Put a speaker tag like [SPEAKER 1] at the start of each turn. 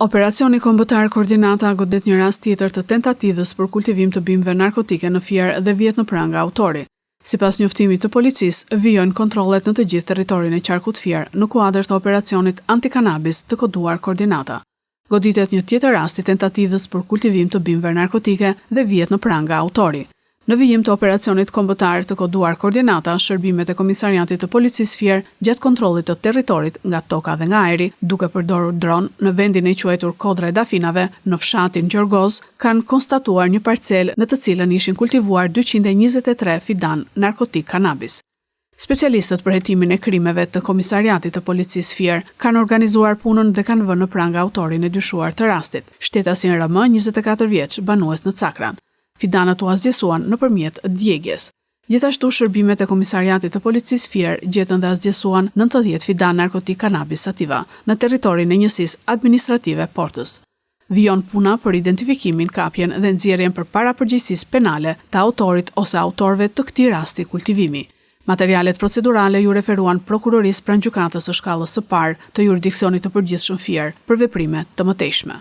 [SPEAKER 1] Operacioni kombëtar Koordinata godet një rast tjetër të tentativës për kultivim të bimëve narkotike në Fier dhe vjet në pranë nga autori. Sipas njoftimit të policisë, vijojnë kontrollet në të gjithë territorin e qarkut Fier në kuadër të operacionit antikanabis të koduar Koordinata. Goditet një tjetër rast i tentativës për kultivim të bimëve narkotike dhe vjet në pranë nga autori. Në vijim të operacionit kombëtar të koduar Koordinata, shërbimet e Komisariatit të Policisë Fier gjatë kontrollit të territorit nga toka dhe nga ajri, duke përdorur dron në vendin e quajtur Kodra e Dafinave në fshatin Gjorgoz, kanë konstatuar një parcelë në të cilën ishin kultivuar 223 fidan narkotik kanabis. Specialistët për hetimin e krimeve të Komisariatit të Policisë Fier kanë organizuar punën dhe kanë vënë në prangë autorin e dyshuar të rastit, shtetasin RM, 24 vjeç, banues në Cakran. Fidanët u asgjesuan nëpërmjet djegjes. Gjithashtu shërbimet e Komisariatit të Policisë Fier gjetën dhe asgjesuan 90 fidan narkotik kanabis sativa në territorin e njësisë administrative Portës. Vijon puna për identifikimin, kapjen dhe nxjerrjen përpara përgjegjësisë penale të autorit ose autorëve të këtij rasti kultivimi. Materialet procedurale ju referuan prokurorisë pranë gjykatës së shkallës së parë të jurisdiksionit të përgjithshëm Fier për veprime të mëtejshme.